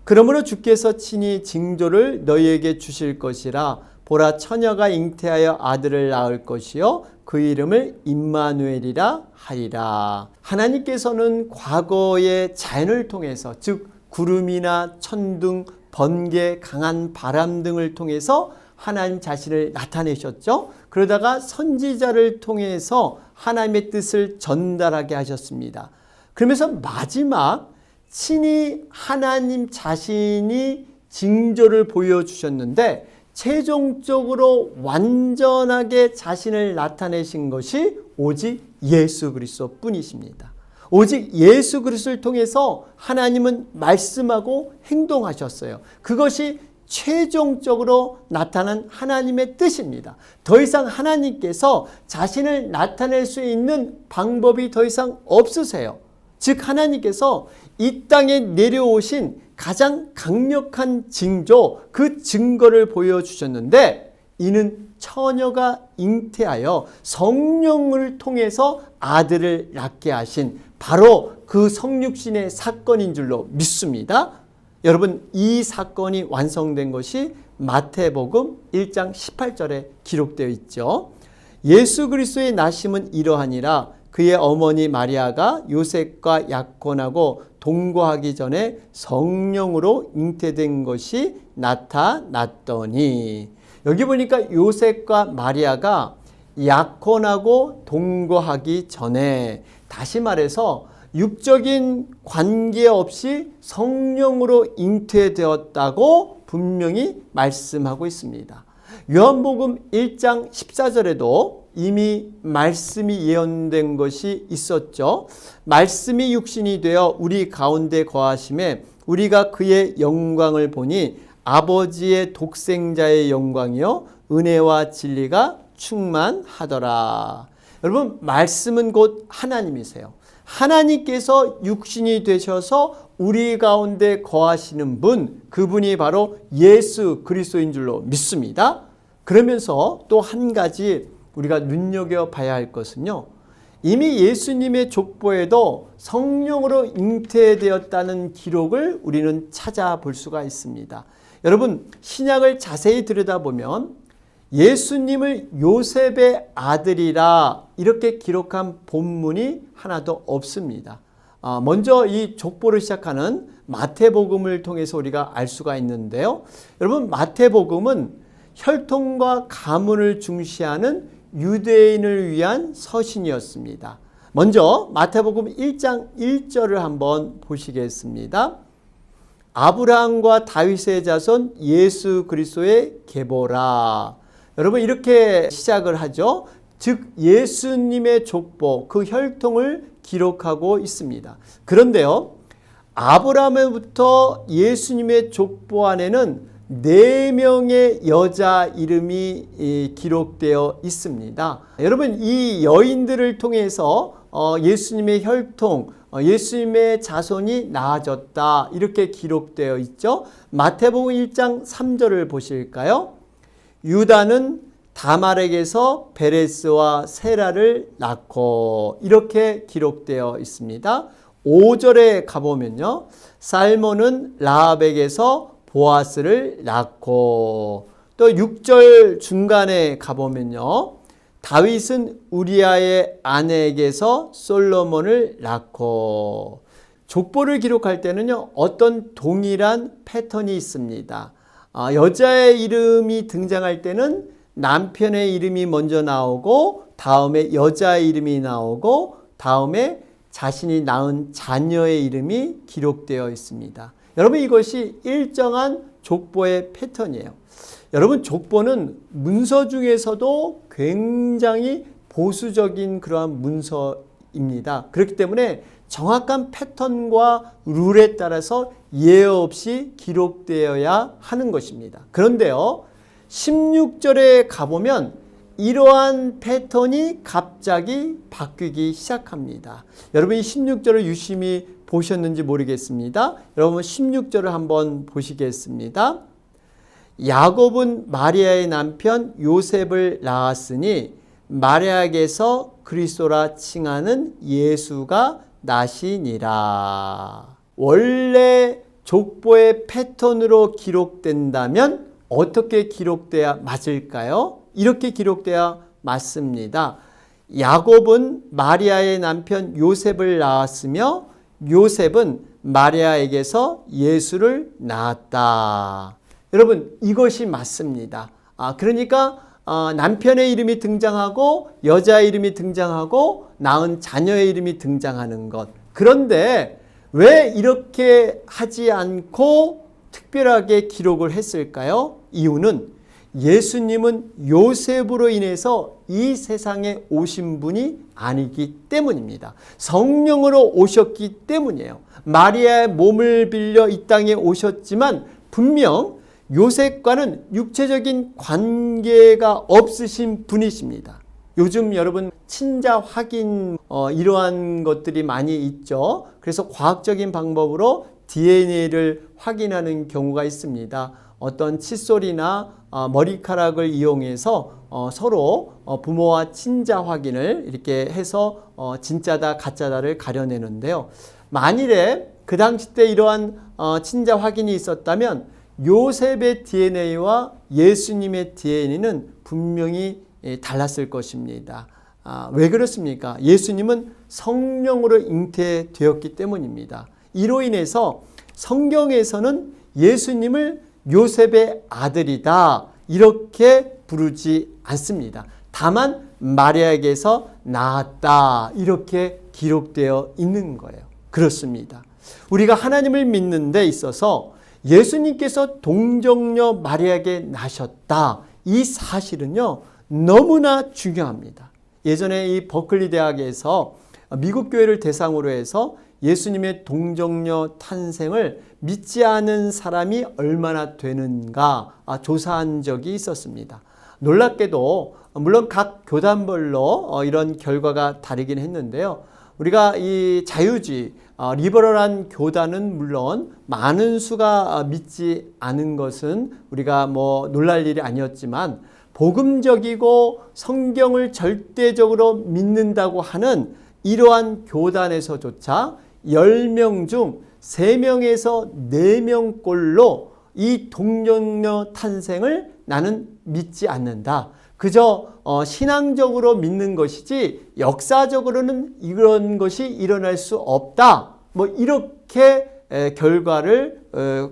그러므로 주께서 친히 징조를 너희에게 주실 것이라. 보라, 처녀가 잉태하여 아들을 낳을 것이요 그 이름을 임마누엘이라 하리라. 하나님께서는 과거의 자연을 통해서, 즉 구름이나 천둥, 번개, 강한 바람 등을 통해서 하나님 자신을 나타내셨죠. 그러다가 선지자를 통해서 하나님의 뜻을 전달하게 하셨습니다. 그러면서 마지막 친히 하나님 자신이 징조를 보여주셨는데 최종적으로 완전하게 자신을 나타내신 것이 오직 예수 그리스도 뿐이십니다. 오직 예수 그리스도를 통해서 하나님은 말씀하고 행동하셨어요. 그것이 최종적으로 나타난 하나님의 뜻입니다. 더 이상 하나님께서 자신을 나타낼 수 있는 방법이 더 이상 없으세요. 즉 하나님께서 이 땅에 내려오신 가장 강력한 징조, 그 증거를 보여주셨는데 이는 처녀가 잉태하여 성령을 통해서 아들을 낳게 하신 바로 그 성육신의 사건인 줄로 믿습니다. 여러분, 이 사건이 완성된 것이 마태복음 1장 18절에 기록되어 있죠. 예수 그리스도의 나심은 이러하니라. 그의 어머니 마리아가 요셉과 약혼하고 동거하기 전에 성령으로 잉태된 것이 나타났더니, 여기 보니까 요셉과 마리아가 약혼하고 동거하기 전에, 다시 말해서 육적인 관계 없이 성령으로 잉태되었다고 분명히 말씀하고 있습니다. 요한복음 1장 14절에도 이미 말씀이 예언된 것이 있었죠. 말씀이 육신이 되어 우리 가운데 거하심에 우리가 그의 영광을 보니 아버지의 독생자의 영광이요 은혜와 진리가 충만하더라. 여러분, 말씀은 곧 하나님이세요. 하나님께서 육신이 되셔서 우리 가운데 거하시는 분, 그분이 바로 예수 그리스도인 줄로 믿습니다. 그러면서 또 한 가지 우리가 눈여겨봐야 할 것은요, 이미 예수님의 족보에도 성령으로 잉태되었다는 기록을 우리는 찾아볼 수가 있습니다. 여러분, 신약을 자세히 들여다보면 예수님을 요셉의 아들이라 이렇게 기록한 본문이 하나도 없습니다. 먼저 이 족보를 시작하는 마태복음을 통해서 우리가 알 수가 있는데요. 여러분, 마태복음은 혈통과 가문을 중시하는 유대인을 위한 서신이었습니다. 먼저 마태복음 1장 1절을 한번 보시겠습니다. 아브라함과 다윗의 자손 예수 그리스도의 계보라. 여러분, 이렇게 시작을 하죠. 즉 예수님의 족보, 그 혈통을 기록하고 있습니다. 그런데요, 아브라함부터 예수님의 족보 안에는 4명의 여자 이름이 기록되어 있습니다. 여러분, 이 여인들을 통해서 예수님의 혈통, 예수님의 자손이 나아졌다, 이렇게 기록되어 있죠. 마태복음 1장 3절을 보실까요? 유다는 다말에게서 베레스와 세라를 낳고, 이렇게 기록되어 있습니다. 5절에 가보면요, 살몬은 라합에게서 보아스를 낳고, 또 6절 중간에 가보면요, 다윗은 우리아의 아내에게서 솔로몬을 낳고. 족보를 기록할 때는요, 어떤 동일한 패턴이 있습니다. 여자의 이름이 등장할 때는 남편의 이름이 먼저 나오고, 다음에 여자의 이름이 나오고, 다음에 자신이 낳은 자녀의 이름이 기록되어 있습니다. 여러분, 이것이 일정한 족보의 패턴이에요. 여러분, 족보는 문서 중에서도 굉장히 보수적인 그러한 문서입니다. 그렇기 때문에 정확한 패턴과 룰에 따라서 예외 없이 기록되어야 하는 것입니다. 그런데요, 16절에 가보면 이러한 패턴이 갑자기 바뀌기 시작합니다. 여러분, 이 16절을 유심히 보셨는지 모르겠습니다. 여러분, 16절을 한번 보시겠습니다. 야곱은 마리아의 남편 요셉을 낳았으니 마리아에게서 그리스도라 칭하는 예수가 나시니라. 원래 족보의 패턴으로 기록된다면 어떻게 기록돼야 맞을까요? 이렇게 기록돼야 맞습니다. 야곱은 마리아의 남편 요셉을 낳았으며 요셉은 마리아에게서 예수를 낳았다. 여러분, 이것이 맞습니다. 그러니까 남편의 이름이 등장하고 여자의 이름이 등장하고 낳은 자녀의 이름이 등장하는 것. 그런데 왜 이렇게 하지 않고 특별하게 기록을 했을까요? 이유는 예수님은 요셉으로 인해서 이 세상에 오신 분이 아니기 때문입니다. 성령으로 오셨기 때문이에요. 마리아의 몸을 빌려 이 땅에 오셨지만 분명 요셉과는 육체적인 관계가 없으신 분이십니다. 요즘 여러분 친자 확인 이러한 것들이 많이 있죠. 그래서 과학적인 방법으로 DNA를 확인하는 경우가 있습니다. 어떤 칫솔이나 머리카락을 이용해서 서로 부모와 친자 확인을 이렇게 해서 진짜다 가짜다를 가려내는데요. 만일에 그 당시 때 이러한 친자 확인이 있었다면 요셉의 DNA와 예수님의 DNA는 분명히 달랐을 것입니다. 왜 그렇습니까? 예수님은 성령으로 잉태되었기 때문입니다. 이로 인해서 성경에서는 예수님을 요셉의 아들이다 이렇게 부르지 않습니다. 다만 마리아에게서 낳았다 이렇게 기록되어 있는 거예요. 그렇습니다. 우리가 하나님을 믿는 데 있어서 예수님께서 동정녀 마리아에게 나셨다. 이 사실은요, 너무나 중요합니다. 예전에 이 버클리 대학에서 미국 교회를 대상으로 해서 예수님의 동정녀 탄생을 믿지 않은 사람이 얼마나 되는가 조사한 적이 있었습니다. 놀랍게도 물론 각 교단별로 이런 결과가 다르긴 했는데요. 우리가 이 자유주의, 리버럴한 교단은 물론 많은 수가 믿지 않은 것은 우리가 뭐 놀랄 일이 아니었지만, 복음적이고 성경을 절대적으로 믿는다고 하는 이러한 교단에서조차 10명 중 3명에서 4명꼴로 이 동정녀 탄생을 나는 믿지 않는다. 그저 신앙적으로 믿는 것이지 역사적으로는 이런 것이 일어날 수 없다. 뭐 이렇게 결과를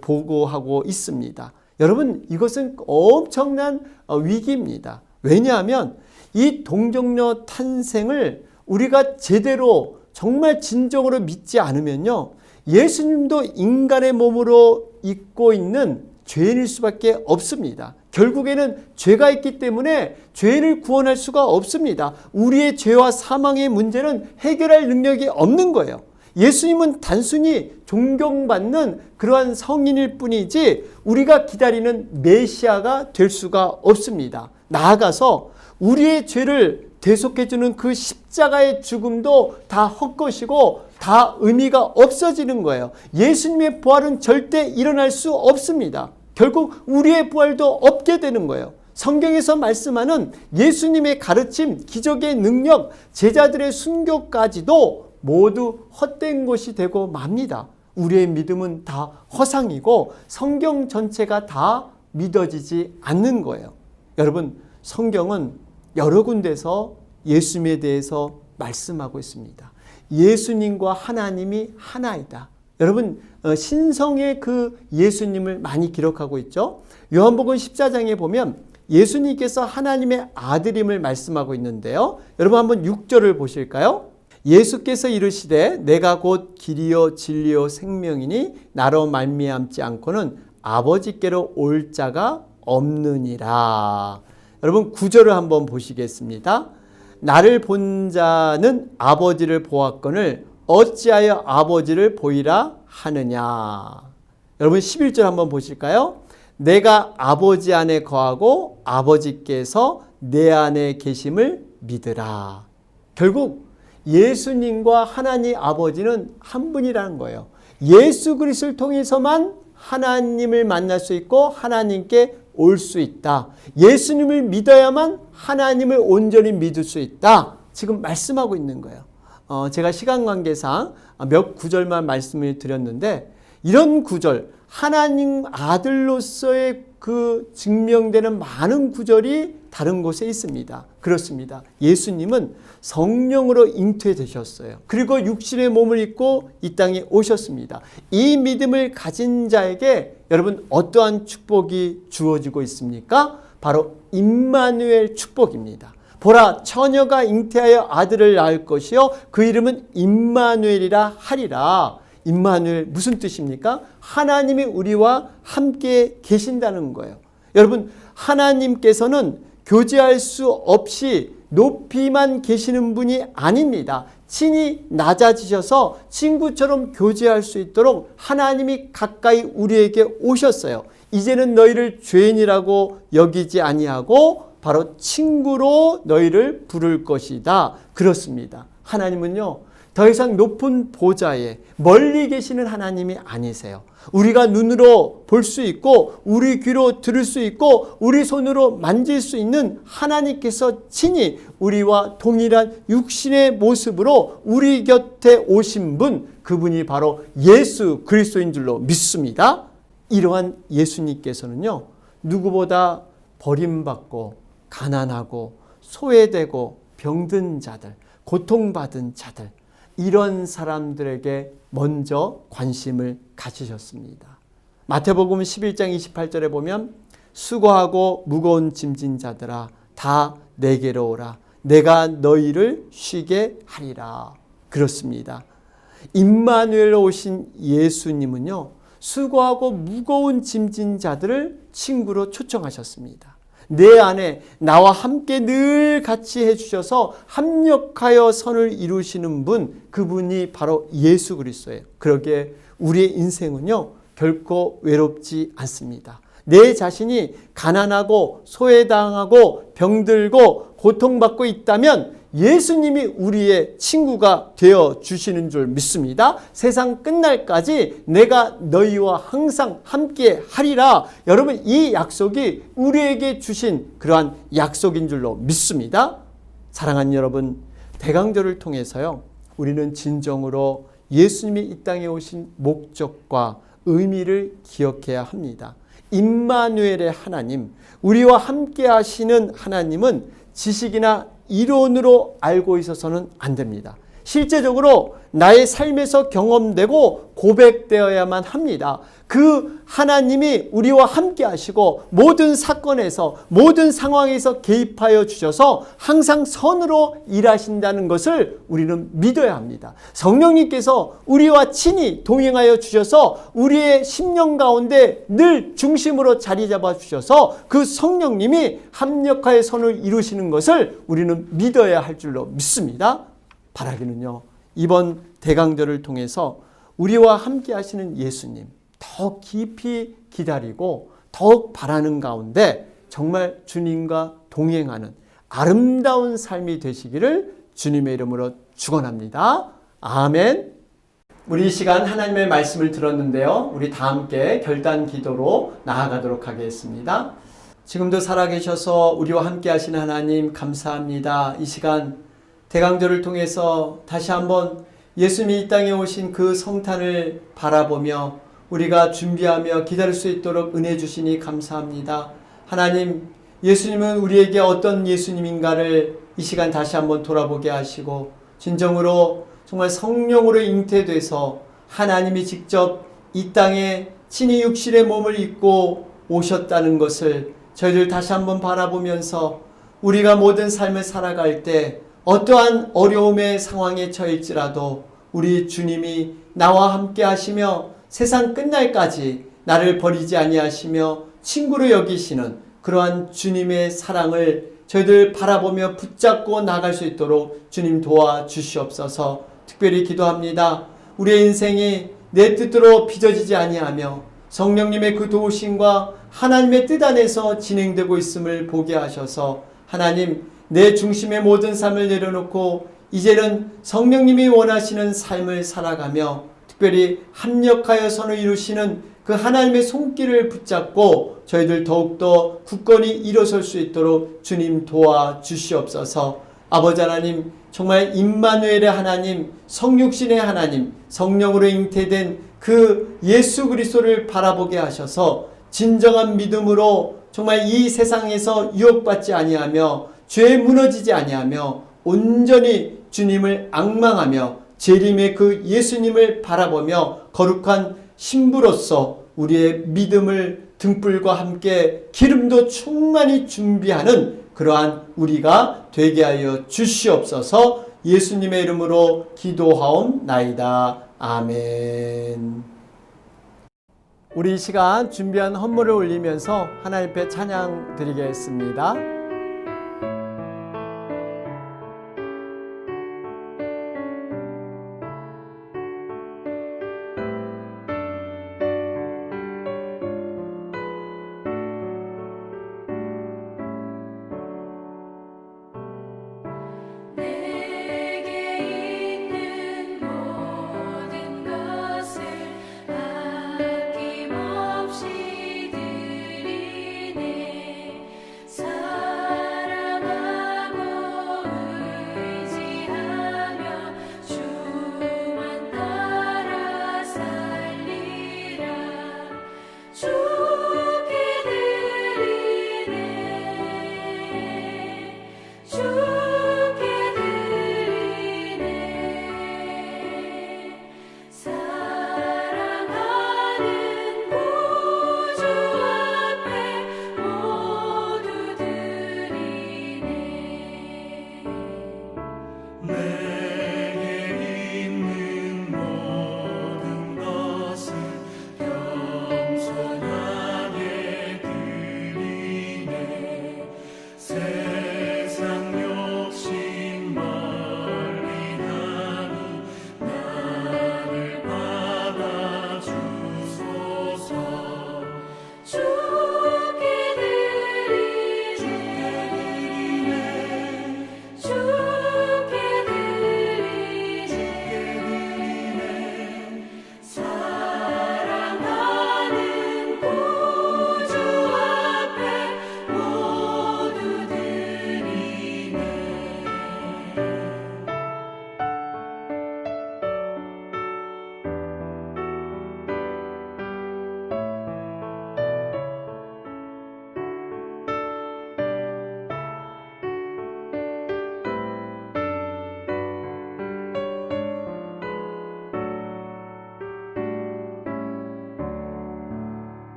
보고하고 있습니다. 여러분, 이것은 엄청난 위기입니다. 왜냐하면 이 동정녀 탄생을 우리가 제대로 정말 진정으로 믿지 않으면요, 예수님도 인간의 몸으로 입고 있는 죄인일 수밖에 없습니다. 결국에는 죄가 있기 때문에 죄인을 구원할 수가 없습니다. 우리의 죄와 사망의 문제는 해결할 능력이 없는 거예요. 예수님은 단순히 존경받는 그러한 성인일 뿐이지 우리가 기다리는 메시아가 될 수가 없습니다. 나아가서 우리의 죄를 대속해주는 그 십자가의 죽음도 다 헛것이고 다 의미가 없어지는 거예요. 예수님의 부활은 절대 일어날 수 없습니다. 결국 우리의 부활도 없게 되는 거예요. 성경에서 말씀하는 예수님의 가르침, 기적의 능력, 제자들의 순교까지도 모두 헛된 것이 되고 맙니다. 우리의 믿음은 다 허상이고 성경 전체가 다 믿어지지 않는 거예요. 여러분, 성경은 여러 군데서 예수님에 대해서 말씀하고 있습니다. 예수님과 하나님이 하나이다. 여러분, 신성의 그 예수님을 많이 기록하고 있죠. 요한복음 14장에 보면 예수님께서 하나님의 아들임을 말씀하고 있는데요. 여러분 한번 6절을 보실까요? 예수께서 이르시되 내가 곧 길이요 진리요 생명이니 나로 말미암지 않고는 아버지께로 올 자가 없느니라. 여러분 9절을 한번 보시겠습니다. 나를 본 자는 아버지를 보았거늘 어찌하여 아버지를 보이라 하느냐. 여러분 11절 한번 보실까요? 내가 아버지 안에 거하고 아버지께서 내 안에 계심을 믿으라. 결국 예수님과 하나님 아버지는 한 분이라는 거예요. 예수 그리스도를 통해서만 하나님을 만날 수 있고 하나님께 올 수 있다. 예수님을 믿어야만 하나님을 온전히 믿을 수 있다. 지금 말씀하고 있는 거예요. 제가 시간 관계상 몇 구절만 말씀을 드렸는데, 이런 구절, 하나님 아들로서의 그 증명되는 많은 구절이 다른 곳에 있습니다. 그렇습니다. 예수님은 성령으로 잉태되셨어요. 그리고 육신의 몸을 입고 이 땅에 오셨습니다. 이 믿음을 가진 자에게 여러분 어떠한 축복이 주어지고 있습니까? 바로 임마누엘 축복입니다. 보라, 처녀가 잉태하여 아들을 낳을 것이요 그 이름은 임마누엘이라 하리라. 임마누엘 무슨 뜻입니까? 하나님이 우리와 함께 계신다는 거예요. 여러분, 하나님께서는 교제할 수 없이 높이만 계시는 분이 아닙니다. 친히 낮아지셔서 친구처럼 교제할 수 있도록 하나님이 가까이 우리에게 오셨어요. 이제는 너희를 죄인이라고 여기지 아니하고 바로 친구로 너희를 부를 것이다. 그렇습니다. 하나님은요, 더 이상 높은 보좌에 멀리 계시는 하나님이 아니세요. 우리가 눈으로 볼 수 있고 우리 귀로 들을 수 있고 우리 손으로 만질 수 있는 하나님께서 친히 우리와 동일한 육신의 모습으로 우리 곁에 오신 분, 그분이 바로 예수 그리스도인 줄로 믿습니다. 이러한 예수님께서는요, 누구보다 버림받고 가난하고 소외되고 병든 자들, 고통받은 자들, 이런 사람들에게 먼저 관심을 가지셨습니다. 마태복음 11장 28절에 보면 수고하고 무거운 짐진 자들아 다 내게로 오라. 내가 너희를 쉬게 하리라. 그렇습니다. 임마누엘로 오신 예수님은요, 수고하고 무거운 짐진 자들을 친구로 초청하셨습니다. 내 안에 나와 함께 늘 같이 해주셔서 합력하여 선을 이루시는 분, 그분이 바로 예수 그리스도예요. 그러기에 우리의 인생은요, 결코 외롭지 않습니다. 내 자신이 가난하고 소외당하고 병들고 고통받고 있다면 예수님이 우리의 친구가 되어 주시는 줄 믿습니다. 세상 끝날까지 내가 너희와 항상 함께 하리라. 여러분, 이 약속이 우리에게 주신 그러한 약속인 줄로 믿습니다. 사랑하는 여러분, 대강절을 통해서요, 우리는 진정으로 예수님이 이 땅에 오신 목적과 의미를 기억해야 합니다. 임마누엘의 하나님, 우리와 함께 하시는 하나님은 지식이나 이론으로 알고 있어서는 안 됩니다. 실제적으로 나의 삶에서 경험되고 고백되어야만 합니다. 그 하나님이 우리와 함께 하시고 모든 사건에서 모든 상황에서 개입하여 주셔서 항상 선으로 일하신다는 것을 우리는 믿어야 합니다. 성령님께서 우리와 친히 동행하여 주셔서 우리의 심령 가운데 늘 중심으로 자리 잡아 주셔서 그 성령님이 합력하여 선을 이루시는 것을 우리는 믿어야 할 줄로 믿습니다. 바라기는요, 이번 대강절을 통해서 우리와 함께 하시는 예수님 더 깊이 기다리고 더욱 바라는 가운데 정말 주님과 동행하는 아름다운 삶이 되시기를 주님의 이름으로 축원합니다. 아멘. 우리 이 시간 하나님의 말씀을 들었는데요, 우리 다 함께 결단 기도로 나아가도록 하겠습니다. 지금도 살아계셔서 우리와 함께 하시는 하나님 감사합니다. 이 시간 대강절을 통해서 다시 한번 예수님이 이 땅에 오신 그 성탄을 바라보며 우리가 준비하며 기다릴 수 있도록 은혜 주시니 감사합니다. 하나님, 예수님은 우리에게 어떤 예수님인가를 이 시간 다시 한번 돌아보게 하시고 진정으로 정말 성령으로 잉태돼서 하나님이 직접 이 땅에 친히 육신의 몸을 입고 오셨다는 것을 저희들 다시 한번 바라보면서 우리가 모든 삶을 살아갈 때 어떠한 어려움의 상황에 처할지라도 우리 주님이 나와 함께 하시며 세상 끝날까지 나를 버리지 아니하시며 친구로 여기시는 그러한 주님의 사랑을 저희들 바라보며 붙잡고 나갈 수 있도록 주님 도와주시옵소서. 특별히 기도합니다. 우리의 인생이 내 뜻대로 빚어지지 아니하며 성령님의 그 도우심과 하나님의 뜻 안에서 진행되고 있음을 보게 하셔서 하나님, 내 중심의 모든 삶을 내려놓고 이제는 성령님이 원하시는 삶을 살아가며 특별히 합력하여 선을 이루시는 그 하나님의 손길을 붙잡고 저희들 더욱더 굳건히 일어설 수 있도록 주님 도와주시옵소서. 아버지 하나님, 정말 임마누엘의 하나님, 성육신의 하나님, 성령으로 잉태된 그 예수 그리스도를 바라보게 하셔서 진정한 믿음으로 정말 이 세상에서 유혹받지 아니하며 죄에 무너지지 아니하며 온전히 주님을 앙망하며 재림의 그 예수님을 바라보며 거룩한 신부로서 우리의 믿음을 등불과 함께 기름도 충만히 준비하는 그러한 우리가 되게 하여 주시옵소서. 예수님의 이름으로 기도하옵나이다. 아멘. 우리 이 시간 준비한 헌물을 올리면서 하나님 앞에 찬양 드리겠습니다. 아낌없이 드리네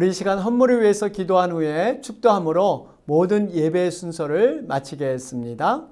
우리 이 시간 헌물을 위해서 기도한 후에 축도함으로 모든 예배 순서를 마치겠습니다.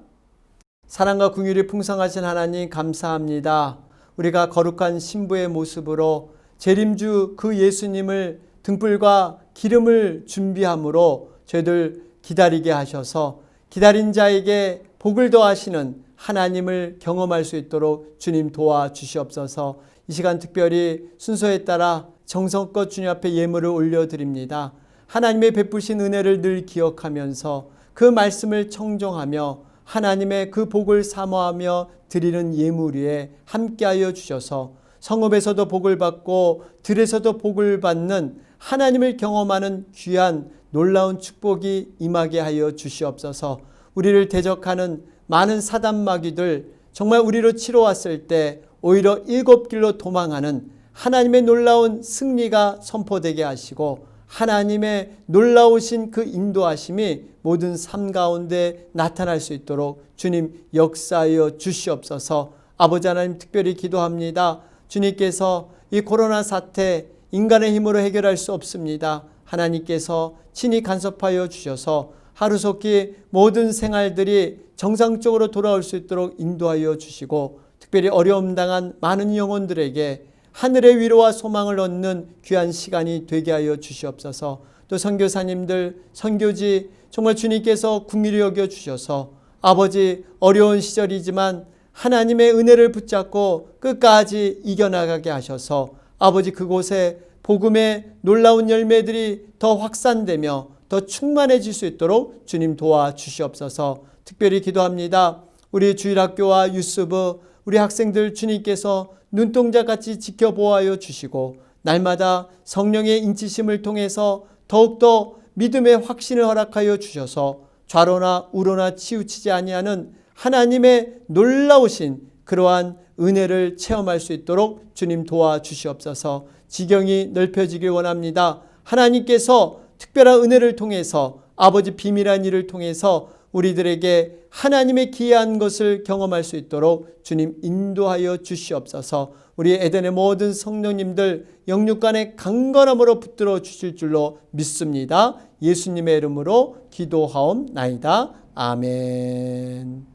사랑과 긍휼이 풍성하신 하나님 감사합니다. 우리가 거룩한 신부의 모습으로 재림주 그 예수님을 등불과 기름을 준비함으로 저희들 기다리게 하셔서 기다린 자에게 복을 더하시는 하나님을 경험할 수 있도록 주님 도와주시옵소서. 이 시간 특별히 순서에 따라 정성껏 주님 앞에 예물을 올려드립니다. 하나님의 베푸신 은혜를 늘 기억하면서 그 말씀을 청종하며 하나님의 그 복을 사모하며 드리는 예물 위에 함께하여 주셔서 성읍에서도 복을 받고 들에서도 복을 받는 하나님을 경험하는 귀한 놀라운 축복이 임하게 하여 주시옵소서. 우리를 대적하는 많은 사단 마귀들 정말 우리로 치러 왔을 때 오히려 일곱 길로 도망하는 하나님의 놀라운 승리가 선포되게 하시고 하나님의 놀라우신 그 인도하심이 모든 삶 가운데 나타날 수 있도록 주님 역사하여 주시옵소서. 아버지 하나님 특별히 기도합니다. 주님께서 이 코로나 사태 인간의 힘으로 해결할 수 없습니다. 하나님께서 친히 간섭하여 주셔서 하루속히 모든 생활들이 정상적으로 돌아올 수 있도록 인도하여 주시고 특별히 어려움 당한 많은 영혼들에게 하늘의 위로와 소망을 얻는 귀한 시간이 되게 하여 주시옵소서. 또 선교사님들, 선교지 정말 주님께서 긍휼히 여겨 주셔서 아버지 어려운 시절이지만 하나님의 은혜를 붙잡고 끝까지 이겨나가게 하셔서 아버지 그곳에 복음의 놀라운 열매들이 더 확산되며 더 충만해질 수 있도록 주님 도와주시옵소서. 특별히 기도합니다. 우리 주일학교와 유스부 우리 학생들 주님께서 눈동자같이 지켜보아여 주시고 날마다 성령의 인치심을 통해서 더욱더 믿음의 확신을 허락하여 주셔서 좌로나 우로나 치우치지 아니하는 하나님의 놀라우신 그러한 은혜를 체험할 수 있도록 주님 도와주시옵소서. 지경이 넓혀지길 원합니다. 하나님께서 특별한 은혜를 통해서 아버지 비밀한 일을 통해서 우리들에게 하나님의 기이한 것을 경험할 수 있도록 주님 인도하여 주시옵소서. 우리 에덴의 모든 성령님들 영육간의 강건함으로 붙들어 주실 줄로 믿습니다. 예수님의 이름으로 기도하옵나이다. 아멘.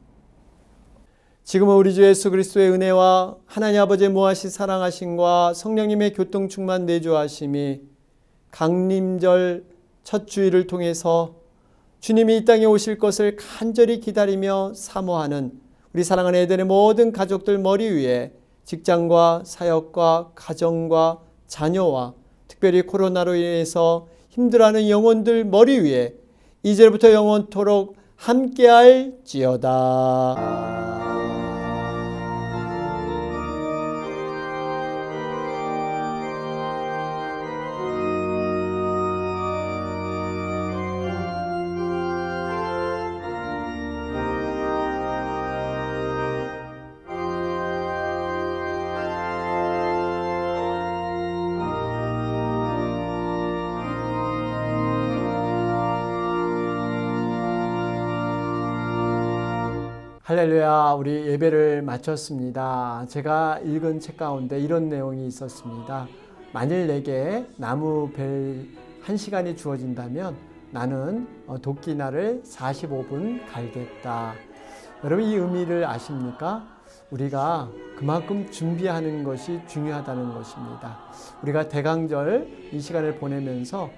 지금은 우리 주 예수 그리스도의 은혜와 하나님 아버지의 무하신 사랑하심과 성령님의 교통 충만 내주하심이 강림절 첫 주일을 통해서 주님이 이 땅에 오실 것을 간절히 기다리며 사모하는 우리 사랑하는 에덴의 모든 가족들 머리 위에 직장과 사역과 가정과 자녀와 특별히 코로나로 인해서 힘들어하는 영혼들 머리 위에 이제부터 영원토록 함께할지어다. 할렐루야. 우리 예배를 마쳤습니다. 제가 읽은 책 가운데 이런 내용이 있었습니다. 만일 내게 나무 벨 1시간이 주어진다면 나는 도끼날을 45분 갈겠다. 여러분 이 의미를 아십니까? 우리가 그만큼 준비하는 것이 중요하다는 것입니다. 우리가 대강절 이 시간을 보내면서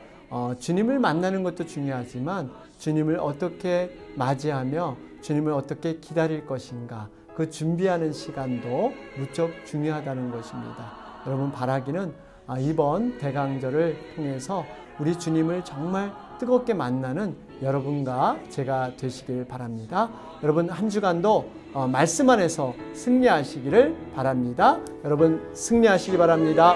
주님을 만나는 것도 중요하지만 주님을 어떻게 맞이하며 주님을 어떻게 기다릴 것인가 그 준비하는 시간도 무척 중요하다는 것입니다. 여러분 바라기는 이번 대강절을 통해서 우리 주님을 정말 뜨겁게 만나는 여러분과 제가 되시길 바랍니다. 여러분 한 주간도 말씀 안에서 승리하시기를 바랍니다. 여러분 승리하시기 바랍니다.